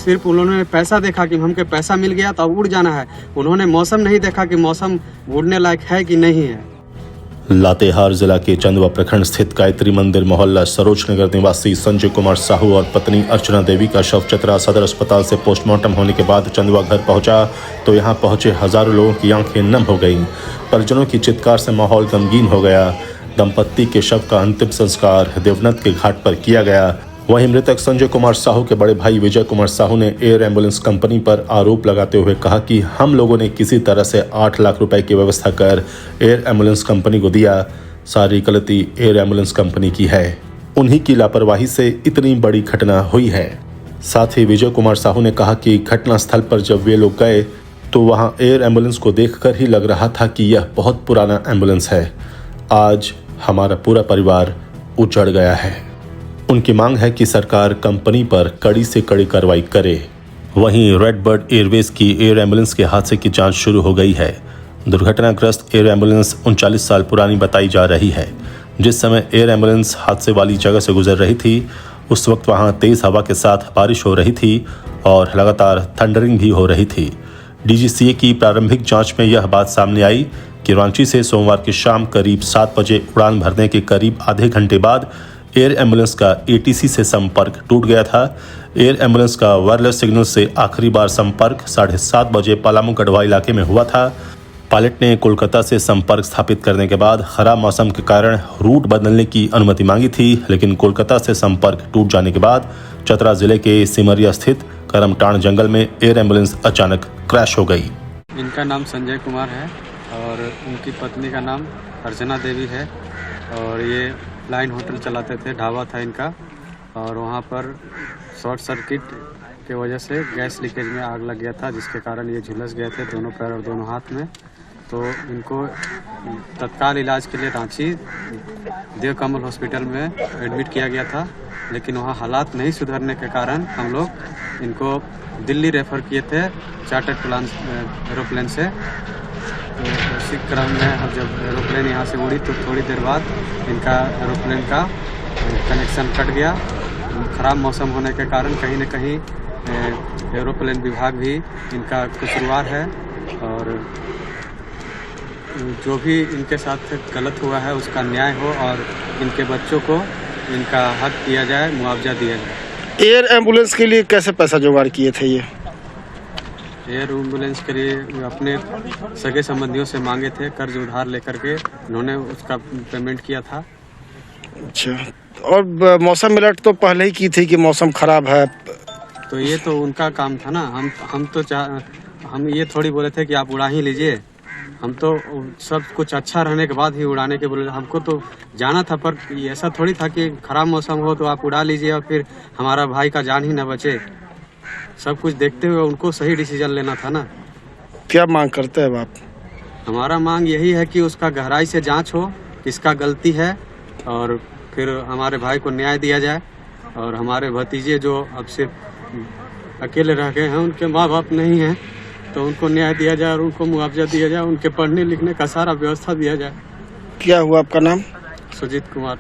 सिर्फ उन्होंने पैसा देखा कि हमके पैसा मिल गया तो अब उड़ जाना है। उन्होंने मौसम नहीं देखा कि मौसम उड़ने लायक है कि नहीं है। लातेहार जिला के चंदवा प्रखंड स्थित गायत्री मंदिर मोहल्ला सरोज नगर निवासी संजय कुमार साहू और पत्नी अर्चना देवी का शव चतरा सदर अस्पताल से पोस्टमार्टम होने के बाद चंदवा घर पहुंचा तो यहां पहुंचे हजारों लोगों की आंखें नम हो गईं। परिजनों की चित्कार से माहौल गमगीन हो गया। दंपत्ति के शव का अंतिम संस्कार देवनत के घाट पर किया गया। वहीं मृतक संजय कुमार साहू के बड़े भाई विजय कुमार साहू ने एयर एम्बुलेंस कंपनी पर आरोप लगाते हुए कहा कि हम लोगों ने किसी तरह से 8 लाख रुपए की व्यवस्था कर एयर एम्बुलेंस कंपनी को दिया। सारी गलती एयर एम्बुलेंस कंपनी की है। उन्हीं की लापरवाही से इतनी बड़ी घटना हुई है। साथ ही विजय कुमार साहू ने कहा कि घटना स्थल पर जब वे लोग गए तो वहां एयर एम्बुलेंस को देखकर ही लग रहा था कि यह बहुत पुराना एम्बुलेंस है। आज हमारा पूरा परिवार उजड़ गया है। उनकी मांग है कि सरकार कंपनी पर कड़ी से कड़ी कार्रवाई करे। वहीं रेडबर्ड एयरवेज की एयर एम्बुलेंस के हादसे की जांच शुरू हो गई है। दुर्घटनाग्रस्त एयर एम्बुलेंस 39 साल पुरानी बताई जा रही है। जिस समय एयर एम्बुलेंस हादसे वाली जगह से गुजर रही थी उस वक्त वहां तेज हवा के साथ बारिश हो रही थी और लगातार थंडरिंग भी हो रही थी। डीजीसीए की प्रारंभिक जांच में यह बात सामने आई कि रांची से सोमवार की शाम करीब 7 बजे उड़ान भरने के करीब आधे घंटे बाद एयर एम्बुलेंस का एटीसी से संपर्क टूट गया था। एयर एम्बुलेंस का वायरलेस सिग्नल से आखिरी बार संपर्क 7:30 बजे पलामू गढ़वा इलाके में हुआ था। पायलट ने कोलकाता से संपर्क स्थापित करने के बाद खराब मौसम के कारण रूट बदलने की अनुमति मांगी थी, लेकिन कोलकाता से संपर्क टूट जाने के बाद चतरा जिले के सिमरिया स्थित करमटाण जंगल में एयर एम्बुलेंस अचानक क्रैश हो गई। इनका नाम संजय कुमार है और उनकी पत्नी का नाम अर्चना देवी है और ये लाइन होटल चलाते थे, ढाबा था इनका। और वहाँ पर शॉर्ट सर्किट के वजह से गैस लीकेज में आग लग गया था, जिसके कारण ये झुलस गए थे दोनों पैर और दोनों हाथ में। तो इनको तत्काल इलाज के लिए रांची देव कमल हॉस्पिटल में एडमिट किया गया था, लेकिन वहाँ हालात नहीं सुधरने के कारण हम लोग इनको दिल्ली रेफ़र किए थे चार्टर्ड एरोप्लेन से। तो उसी क्रम में अब जब एरोप्लेन यहाँ से उड़ी तो थोड़ी देर बाद इनका एरोप्लेन का कनेक्शन कट गया। ख़राब मौसम होने के कारण कहीं न कहीं एरोप्लेन विभाग भी इनका कसूरवार है और जो भी इनके साथ गलत हुआ है उसका न्याय हो और इनके बच्चों को इनका हक दिया जाए, मुआवजा दिया जाए। एयर एम्बुलेंस के लिए कैसे पैसा जुगाड़ किए थे ये? एयर एम्बुलेंस के लिए अपने सगे संबंधियों से मांगे थे, कर्ज उधार लेकर के उन्होंने उसका पेमेंट किया था। अच्छा, और मौसम अलर्ट तो पहले ही की थी कि मौसम खराब है, तो ये तो उनका काम था ना। हम ये थोड़ी बोले थे कि आप उड़ा ही लीजिए। हम तो सब कुछ अच्छा रहने के बाद ही उड़ाने के बोले। हमको तो जाना था, पर ऐसा थोड़ी था कि खराब मौसम हो तो आप उड़ा लीजिए और फिर हमारा भाई का जान ही न बचे। सब कुछ देखते हुए उनको सही डिसीजन लेना था ना। क्या मांग करते हैं आप? हमारा मांग यही है कि उसका गहराई से जांच हो, किसका गलती है, और फिर हमारे भाई को न्याय दिया जाए। और हमारे भतीजे जो अब सिर्फ अकेले रह गए हैं, उनके माँ बाप नहीं हैं, तो उनको न्याय दिया जाए और उनको मुआवजा दिया जाए, उनके पढ़ने लिखने का सारा व्यवस्था दिया जाए। क्या हुआ आपका नाम? सुजीत कुमार,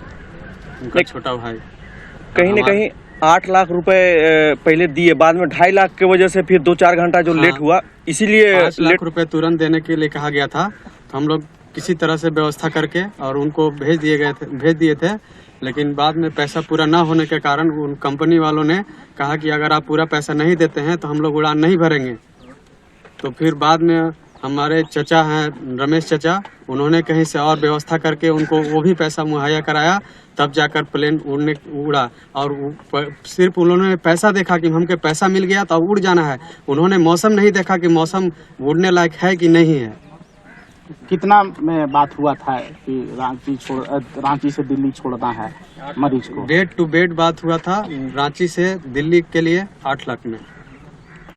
उनका छोटा भाई। कहीं न कहीं 8 लाख रुपए पहले दिए, बाद में 2.5 लाख की वजह से फिर 2-4 घंटा जो लेट हुआ, इसीलिए 5 लाख रुपए तुरंत देने के लिए कहा गया था। तो हम लोग किसी तरह से व्यवस्था करके और उनको भेज दिए थे, लेकिन बाद में पैसा पूरा ना होने के कारण उन कंपनी वालों ने कहा कि अगर आप पूरा पैसा नहीं देते हैं तो हम लोग उड़ान नहीं भरेंगे। तो फिर बाद में हमारे चचा हैं रमेश चचा, उन्होंने कहीं से और व्यवस्था करके उनको वो भी पैसा मुहैया कराया, तब जाकर प्लेन उड़ा। और सिर्फ उन्होंने पैसा देखा कि हमके पैसा मिल गया तो अब उड़ जाना है। उन्होंने मौसम नहीं देखा कि मौसम उड़ने लायक है कि नहीं है। कितना में बात हुआ था कि रांची से दिल्ली छोड़ना है मरीज को? बेड टू बेड बात हुआ था रांची से दिल्ली के लिए 8 लाख में।